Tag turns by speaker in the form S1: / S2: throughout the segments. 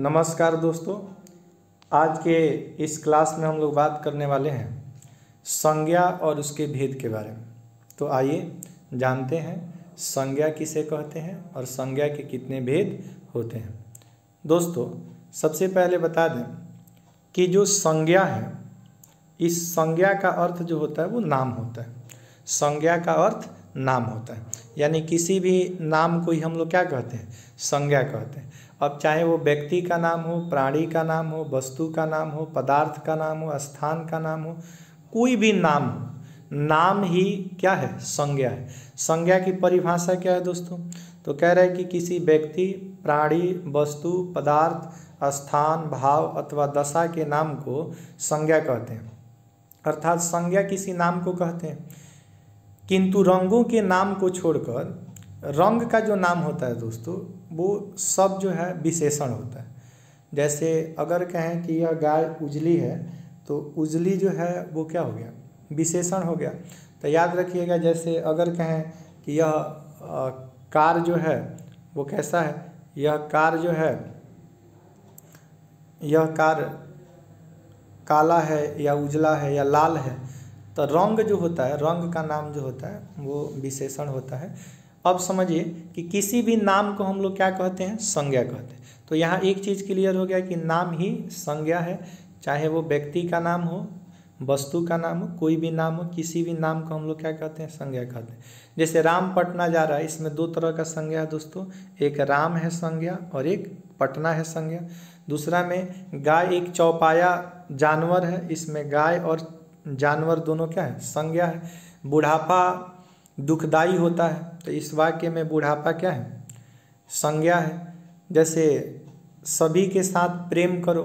S1: नमस्कार दोस्तों, आज के इस क्लास में हम लोग बात करने वाले हैं संज्ञा और उसके भेद के बारे में। तो आइए जानते हैं संज्ञा किसे कहते हैं और संज्ञा के कितने भेद होते हैं। दोस्तों, सबसे पहले बता दें कि जो संज्ञा है, इस संज्ञा का अर्थ जो होता है वो नाम होता है। संज्ञा का अर्थ नाम होता है, यानी किसी भी नाम को ही हम लोग क्या कहते हैं, संज्ञा कहते हैं। अब चाहे वो व्यक्ति का नाम हो, प्राणी का नाम हो, वस्तु का नाम हो, पदार्थ का नाम हो, स्थान का नाम हो, कोई भी नाम हो, नाम ही क्या है, संज्ञा है। संज्ञा की परिभाषा क्या है दोस्तों? तो कह रहे हैं कि किसी व्यक्ति, प्राणी, वस्तु, पदार्थ, स्थान, भाव अथवा दशा के नाम को संज्ञा कहते हैं। अर्थात संज्ञा किसी नाम को कहते हैं, किंतु रंगों के नाम को छोड़कर रंग का जो नाम होता है दोस्तों, वो सब जो है विशेषण होता है। जैसे अगर कहें कि यह गाय उजली है, तो उजली जो है वो क्या हो गया, विशेषण हो गया। तो याद रखिएगा, जैसे अगर कहें कि यह कार जो है वो कैसा है, यह कार जो है, यह कार काला है या उजला है या लाल है, तो रंग जो होता है, रंग का नाम जो होता है वो विशेषण होता है। अब समझिए कि किसी भी नाम को हम लोग क्या कहते हैं, संज्ञा कहते हैं। तो यहाँ एक चीज़ क्लियर हो गया कि नाम ही संज्ञा है, चाहे वो व्यक्ति का नाम हो, वस्तु का नाम हो, कोई भी नाम हो, किसी भी नाम को हम लोग क्या कहते हैं, संज्ञा कहते हैं। जैसे राम पटना जा रहा है, इसमें दो तरह का संज्ञा है दोस्तों, एक राम है संज्ञा और एक पटना है संज्ञा। दूसरा में गाय एक चौपाया जानवर है, इसमें गाय और जानवर दोनों क्या है, संज्ञा है। बुढ़ापा दुखदाई होता है, तो इस वाक्य में बुढ़ापा क्या है, संज्ञा है। जैसे सभी के साथ प्रेम करो,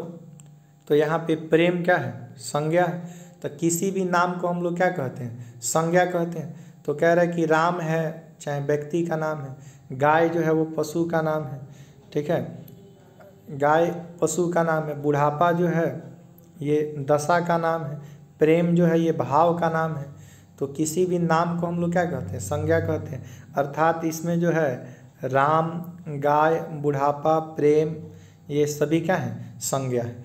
S1: तो यहाँ पे प्रेम क्या है, संज्ञा है। तो किसी भी नाम को हम लोग क्या कहते हैं, संज्ञा कहते हैं। तो कह रहा है कि राम है, चाहे व्यक्ति का नाम है, गाय जो है वो पशु का नाम है, ठीक है, गाय पशु का नाम है, बुढ़ापा जो है ये दशा का नाम है, प्रेम जो है ये भाव का नाम है। तो किसी भी नाम को हम लोग क्या कहते हैं, संज्ञा कहते हैं। अर्थात इसमें जो है राम, गाय, बुढ़ापा, प्रेम, ये सभी क्या है, संज्ञा है।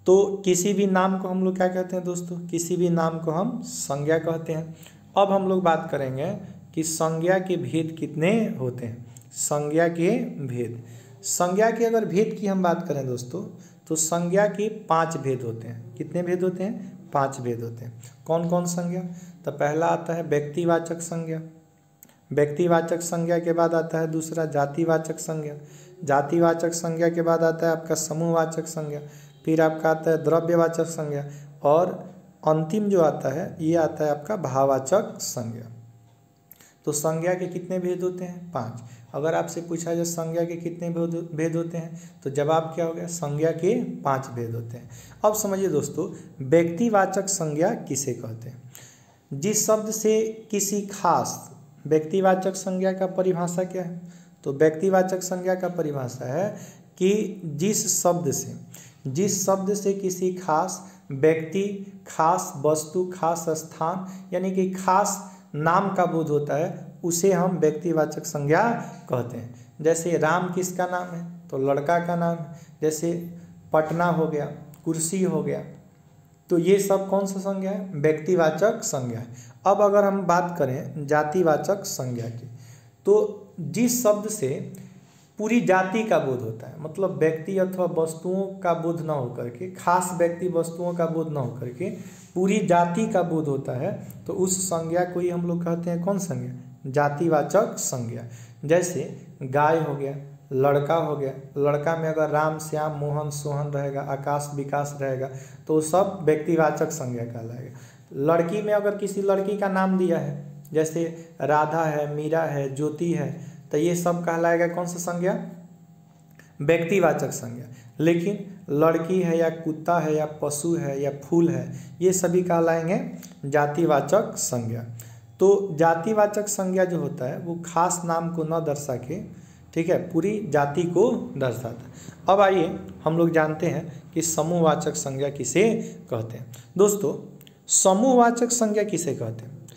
S1: तो किसी भी नाम को हम लोग क्या कहते हैं दोस्तों, किसी भी नाम को हम संज्ञा कहते हैं। अब हम लोग बात करेंगे कि संज्ञा के भेद कितने होते हैं। संज्ञा के भेद, संज्ञा के अगर भेद की हम बात करें दोस्तों, तो संज्ञा के 5 भेद होते हैं। कितने भेद होते हैं, 5 भेद होते हैं। कौन कौन संज्ञा? तो पहला आता है व्यक्तिवाचक संज्ञा। व्यक्तिवाचक संज्ञा के बाद आता है दूसरा जातिवाचक संज्ञा। जातिवाचक संज्ञा के बाद आता है आपका समूहवाचक संज्ञा। फिर आपका आता है द्रव्यवाचक संज्ञा, और अंतिम जो आता है ये आता है आपका भाववाचक संज्ञा। तो संज्ञा के कितने भेद होते हैं, 5। अगर आपसे पूछा जाए संज्ञा के कितने भेद होते हैं, तो जवाब क्या हो गया, संज्ञा के 5 भेद होते हैं। अब समझिए दोस्तों, व्यक्तिवाचक संज्ञा किसे कहते हैं? जिस शब्द से किसी खास, व्यक्तिवाचक संज्ञा का परिभाषा क्या है? तो व्यक्तिवाचक संज्ञा का परिभाषा है कि जिस शब्द से किसी खास व्यक्ति, खास वस्तु, खास स्थान, यानी कि खास नाम का बोध होता है, उसे हम व्यक्तिवाचक संज्ञा कहते हैं। जैसे राम किसका नाम है? तो लड़का का नाम है। जैसे पटना हो गया, कुर्सी हो गया, तो ये सब कौन सा संज्ञा है, व्यक्तिवाचक संज्ञा है। अब अगर हम बात करें जातिवाचक संज्ञा की, तो जिस शब्द से पूरी जाति का बोध होता है, मतलब व्यक्ति अथवा वस्तुओं का बोध न होकर के, खास व्यक्ति वस्तुओं का बोध न होकर के पूरी जाति का बोध होता है, तो उस संज्ञा को ही हम लोग कहते हैं कौन संज्ञा, जातिवाचक संज्ञा। जैसे गाय हो गया, लड़का हो गया, लड़का में अगर राम, श्याम, मोहन, सोहन रहेगा, आकाश, विकास रहेगा, तो सब व्यक्तिवाचक संज्ञा कहलाएगा। लड़की में अगर किसी लड़की का नाम दिया है, जैसे राधा है, मीरा है, ज्योति है, तो ये सब कहलाएगा कौन सा संज्ञा, व्यक्तिवाचक संज्ञा। लेकिन लड़की है या कुत्ता है या पशु है या फूल है, ये सभी कहलाएंगे जातिवाचक संज्ञा। तो जातिवाचक संज्ञा जो होता है वो खास नाम को न दर्शा के, ठीक है, पूरी जाति को दर्शाता है। अब आइए हम लोग जानते हैं कि समूहवाचक संज्ञा किसे कहते हैं। दोस्तों, समूहवाचक संज्ञा किसे कहते हैं?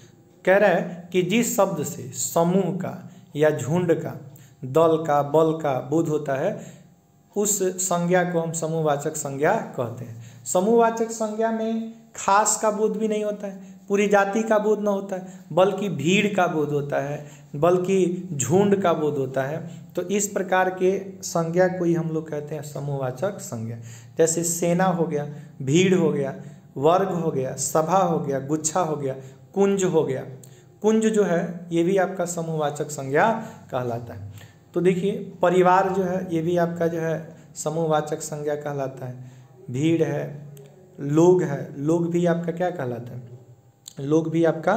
S1: कह रहा है कि जिस शब्द से समूह का या झुंड का, दल का, बल का बोध होता है, उस संज्ञा को हम समूहवाचक संज्ञा कहते हैं। समूहवाचक संज्ञा में खास का बोध भी नहीं होता है, पूरी जाति का बोध न होता है, बल्कि भीड़ का बोध होता है, बल्कि झुंड का बोध होता है। तो इस प्रकार के संज्ञा को ही हम लोग कहते हैं समूहवाचक संज्ञा। जैसे सेना हो गया, भीड़ हो गया, वर्ग हो गया, सभा हो गया, गुच्छा हो गया, कुंज हो गया। कुंज जो है ये भी आपका समूहवाचक संज्ञा कहलाता है। तो देखिए परिवार जो है ये भी आपका जो है समूहवाचक संज्ञा कहलाता है। भीड़ है, लोग है, लोग भी आपका क्या कहलाता है, लोग भी आपका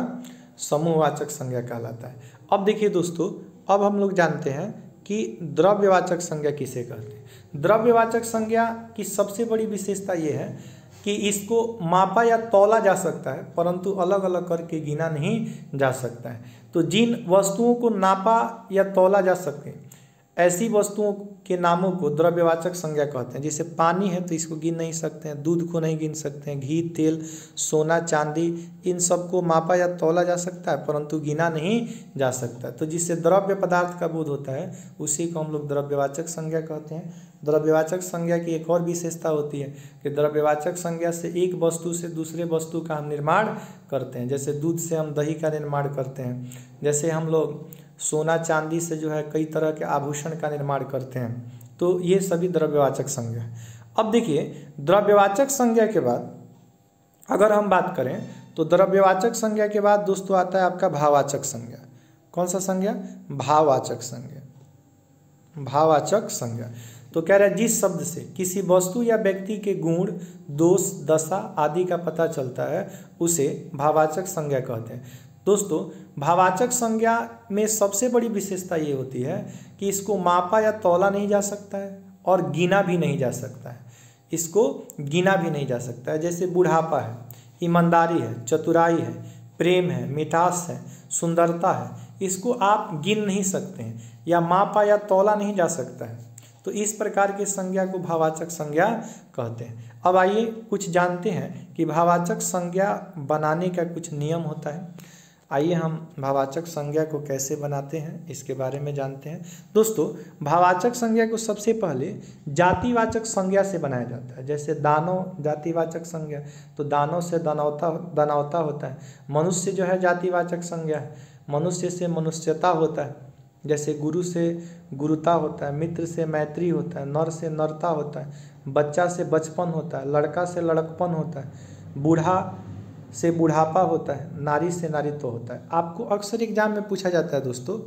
S1: समूहवाचक संज्ञा कहलाता है। अब देखिए दोस्तों, अब हम लोग जानते हैं कि द्रव्यवाचक संज्ञा किसे कहते हैं। द्रव्यवाचक संज्ञा की सबसे बड़ी विशेषता ये है कि इसको मापा या तौला जा सकता है, परंतु अलग अलग करके गिना नहीं जा सकता है। तो जिन वस्तुओं को नापा या तौला जा सके ऐसी वस्तुओं के नामों को द्रव्यवाचक संज्ञा कहते हैं। जैसे पानी है तो इसको गिन नहीं सकते हैं, दूध को नहीं गिन सकते हैं, घी, तेल, सोना, चांदी, इन सब को मापा या तौला जा सकता है परंतु गिना नहीं जा सकता। तो जिससे द्रव्य पदार्थ का बोध होता है उसी को हम लोग द्रव्यवाचक संज्ञा कहते हैं। द्रव्यवाचक संज्ञा की एक और विशेषता होती है कि द्रव्यवाचक संज्ञा से एक वस्तु से दूसरे वस्तु का हम निर्माण करते हैं। जैसे दूध से हम दही का निर्माण करते हैं, जैसे हम लोग सोना चांदी से जो है कई तरह के आभूषण का निर्माण करते हैं। तो ये सभी द्रव्यवाचक संज्ञा है। अब देखिए द्रव्यवाचक संज्ञा के बाद अगर हम बात करें तो द्रव्यवाचक संज्ञा के बाद दोस्तों आता है आपका भाववाचक संज्ञा। कौन सा संज्ञा? भाववाचक संज्ञा। भाववाचक संज्ञा तो कह रहा है जिस शब्द से किसी वस्तु या व्यक्ति के गुण, दोष, दशा आदि का पता चलता है उसे भाववाचक संज्ञा कहते हैं। दोस्तों भाववाचक संज्ञा में सबसे बड़ी विशेषता ये होती है कि इसको मापा या तौला नहीं जा सकता है और गिना भी नहीं जा सकता है। इसको गिना भी नहीं जा सकता है। जैसे बुढ़ापा है, ईमानदारी है, चतुराई है, प्रेम है, मिठास है, सुंदरता है, इसको आप गिन नहीं सकते हैं या मापा या तौला नहीं जा सकता है। तो इस प्रकार की संज्ञा को भाववाचक संज्ञा कहते हैं। अब आइए कुछ जानते हैं कि भाववाचक संज्ञा बनाने का कुछ नियम होता है। आइए हम भाववाचक संज्ञा को कैसे बनाते हैं इसके बारे में जानते हैं। दोस्तों भाववाचक संज्ञा को सबसे पहले जातिवाचक संज्ञा से बनाया जाता है। जैसे दानव जातिवाचक संज्ञा, तो दानव से दानवता होता है। मनुष्य जो है जातिवाचक संज्ञा है, मनुष्य से मनुष्यता होता है। जैसे गुरु से गुरुता होता है, मित्र से मैत्री होता है, नर से नरता होता है, बच्चा से बचपन होता है, लड़का से लड़कपन होता है, बूढ़ा से बुढ़ापा होता है, नारी से नारीत्व होता है। आपको अक्सर एग्जाम में पूछा जाता है दोस्तों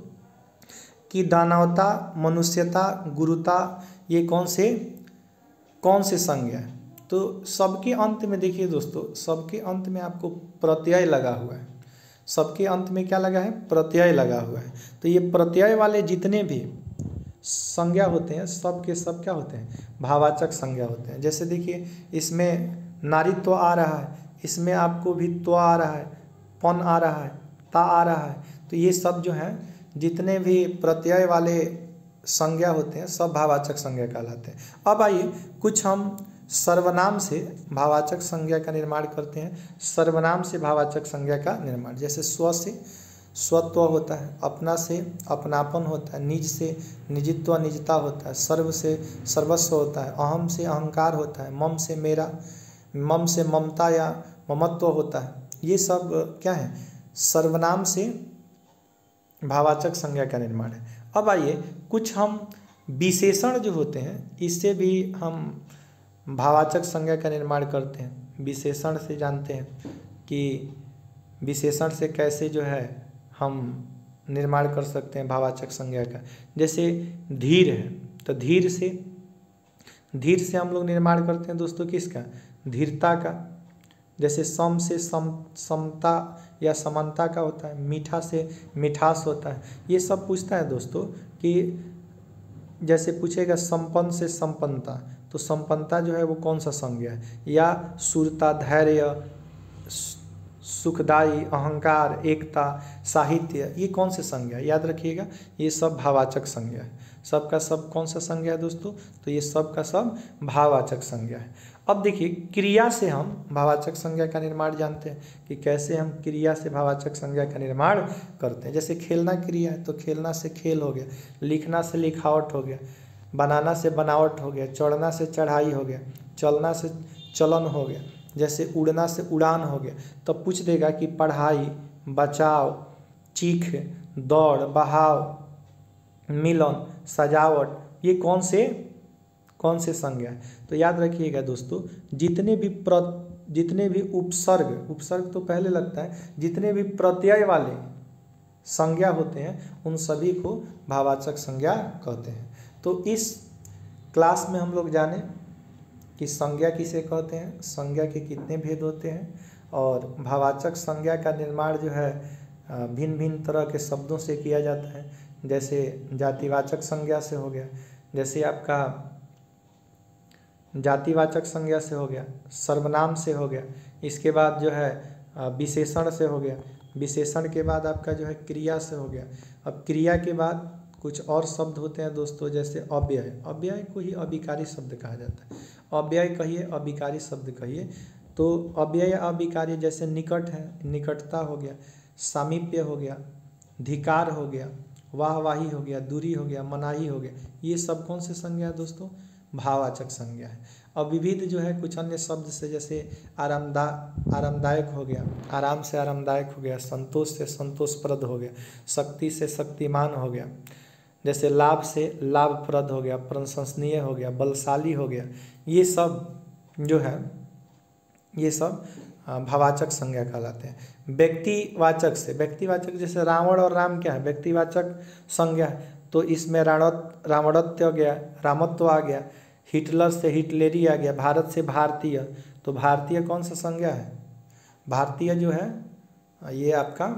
S1: कि दानवता, मनुष्यता, गुरुता ये कौन से संज्ञा है। तो सबके अंत में देखिए दोस्तों, सबके अंत में आपको प्रत्यय लगा हुआ है। सबके अंत में क्या लगा है? प्रत्यय लगा हुआ है। तो ये प्रत्यय वाले जितने भी संज्ञा होते हैं सब के सब क्या होते हैं? भाववाचक संज्ञा होते हैं। जैसे देखिए इसमें नारीत्व आ रहा है, इसमें आपको भी त्व आ रहा है, पन आ रहा है, ता आ रहा है। तो ये सब जो है जितने भी प्रत्यय वाले संज्ञा होते हैं सब भाववाचक संज्ञा कहलाते हैं। अब आइए कुछ हम सर्वनाम से भाववाचक संज्ञा का निर्माण करते हैं। सर्वनाम से भाववाचक संज्ञा का निर्माण, जैसे स्व से स्वत्व होता है, अपना से अपनापन होता है, निज से निजित्व निजता होता है, सर्व से सर्वस्व होता है, अहम से अहंकार होता है, मम से मेरा, मम से ममता या ममत्व होता है। ये सब क्या है? सर्वनाम से भाववाचक संज्ञा का निर्माण है। अब आइए कुछ हम विशेषण जो होते हैं इससे भी हम भाववाचक संज्ञा का निर्माण करते हैं। विशेषण से जानते हैं कि विशेषण से कैसे जो है हम निर्माण कर सकते हैं भाववाचक संज्ञा का। जैसे धीर है तो धीर से हम लोग निर्माण करते हैं दोस्तों किसका? धीरता का। जैसे सम से समता या समानता का होता है, मीठा से मिठास होता है। ये सब पूछता है दोस्तों कि जैसे पूछेगा संपन्न से संपन्नता, तो संपन्नता जो है वो कौन सा संज्ञा है? या शूरता, धैर्य, सुखदायी, अहंकार, एकता, साहित्य, ये कौन से संज्ञा है? याद रखिएगा ये सब भाववाचक संज्ञा है। सब का सब कौन सा संज्ञा है दोस्तों? तो ये सब का सब भाववाचक संज्ञा है। अब देखिए क्रिया से हम भाववाचक संज्ञा का निर्माण जानते हैं कि कैसे हम क्रिया से भाववाचक संज्ञा का निर्माण करते हैं। जैसे खेलना क्रिया है तो खेलना से खेल हो गया, लिखना से लिखावट हो गया, बनाना से बनावट हो गया, चढ़ना से चढ़ाई हो गया, चलना से चलन हो गया, जैसे उड़ना से उड़ान हो गया। तो पूछ देगा कि पढ़ाई, बचाव, चीख, दौड़, बहाव, मिलन, सजावट, ये कौन से संज्ञा है। तो याद रखिएगा दोस्तों, जितने भी उपसर्ग तो पहले लगता है, जितने भी प्रत्यय वाले संज्ञा होते हैं उन सभी को भाववाचक संज्ञा कहते हैं। तो इस क्लास में हम लोग जाने कि संज्ञा किसे कहते हैं, संज्ञा के कितने भेद होते हैं, और भाववाचक संज्ञा का निर्माण जो है भिन्न भिन्न तरह के शब्दों से किया जाता है। जैसे जातिवाचक संज्ञा से हो गया, जैसे आपका जातिवाचक संज्ञा से हो गया, सर्वनाम से हो गया, इसके बाद जो है विशेषण से हो गया, विशेषण के बाद आपका जो है क्रिया से हो गया। अब क्रिया के बाद कुछ और शब्द होते हैं दोस्तों, जैसे अव्यय, अव्यय को ही अभिकारी शब्द कहा जाता है। अव्यय कहिए, अभिकारी शब्द कहिए। तो अव्यय अभिकारी जैसे निकट है, निकटता हो गया, सामीप्य हो गया, धिकार हो गया, वाहवाही हो गया, दूरी हो गया, मनाही हो गया, ये सब कौन से संज्ञा है दोस्तों, भाववाचक संज्ञा है। अब विविध जो है कुछ अन्य शब्द से, जैसे आरामदायक हो गया, आराम से आरामदायक हो गया, संतोष से संतोषप्रद हो गया, शक्ति से शक्तिमान हो गया, जैसे लाभ से लाभप्रद हो गया, प्रशंसनीय हो गया, बलशाली हो गया, ये सब जो है ये सब भाववाचक संज्ञा कहलाते हैं। व्यक्तिवाचक से, व्यक्तिवाचक जैसे रावण और राम क्या है, व्यक्तिवाचक संज्ञा है। तो इसमें रावणत्व हो गया, रामत्व आ गया, हिटलर से हिटलेरी आ गया, भारत से भारतीय। तो भारतीय कौन सा संज्ञा है, भारतीय जो है ये आपका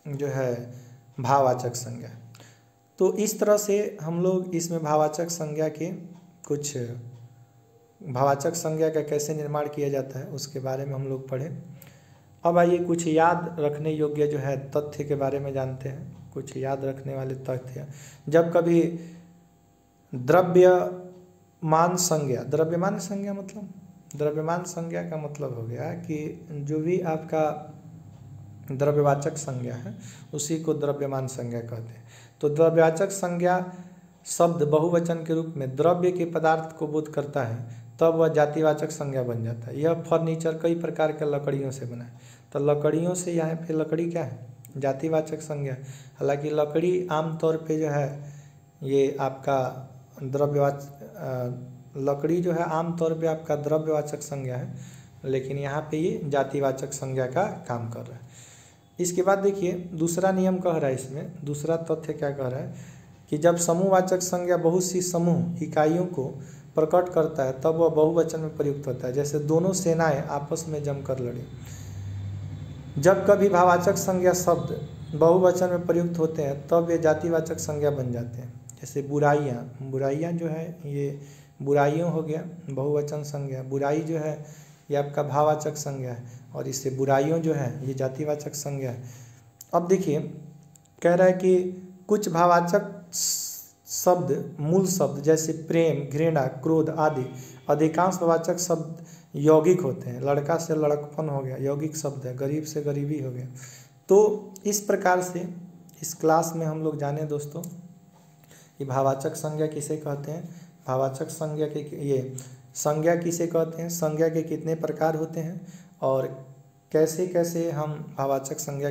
S1: जो है भाववाचक संज्ञा है। तो इस तरह से हम लोग इसमें भाववाचक संज्ञा के कुछ, भाववाचक संज्ञा का कैसे निर्माण किया जाता है उसके बारे में हम लोग पढ़े। अब आइए कुछ याद रखने योग्य जो है तथ्य के बारे में जानते हैं, कुछ याद रखने वाले तथ्य। जब कभी द्रव्यमान संज्ञा, द्रव्यमान संज्ञा का मतलब हो गया कि जो भी आपका द्रव्यवाचक संज्ञा है उसी को द्रव्यमान संज्ञा कहते हैं। तो द्रव्यवाचक संज्ञा शब्द बहुवचन के रूप में द्रव्य के पदार्थ को बोध करता है, तब वह जातिवाचक संज्ञा बन जाता है। यह फर्नीचर कई प्रकार के लकड़ियों से बना है, तो लकड़ियों से यहाँ पे लकड़ी क्या है, जातिवाचक संज्ञा। हालांकि लकड़ी आमतौर पे जो है ये आपका लकड़ी जो है आमतौर पे आपका द्रव्यवाचक संज्ञा है, लेकिन यहाँ पे ये जातिवाचक संज्ञा का काम कर रहा है। इसके बाद देखिए दूसरा नियम कह रहा है, इसमें दूसरा तथ्य क्या कह रहा है कि जब समूहवाचक संज्ञा बहुत सी समूह इकाइयों को प्रकट करता है तब वह बहुवचन में प्रयुक्त होता है। जैसे दोनों सेनाएं आपस में जमकर लड़ी। जब कभी भाववाचक संज्ञा शब्द बहुवचन में प्रयुक्त होते हैं तब ये जातिवाचक संज्ञा बन जाते हैं। जैसे बुराइयाँ जो है ये बुराइयों हो गया बहुवचन संज्ञा, बुराई जो है ये आपका भाववाचक संज्ञा है, और इससे बुराइयों जो है ये जातिवाचक संज्ञा है। अब देखिए कह रहा है कि कुछ भाववाचक शब्द मूल शब्द जैसे प्रेम, घृणा, क्रोध आदि, अधिकांश भाववाचक शब्द यौगिक होते हैं। लड़का से लड़कपन हो गया, यौगिक शब्द है। गरीब से गरीबी हो गया। तो इस प्रकार से इस क्लास में हम लोग जाने दोस्तों कि भाववाचक संज्ञा किसे कहते हैं, भाववाचक संज्ञा के ये संज्ञा किसे कहते हैं, संज्ञा के कितने प्रकार होते हैं, और कैसे कैसे हम भाववाचक संज्ञा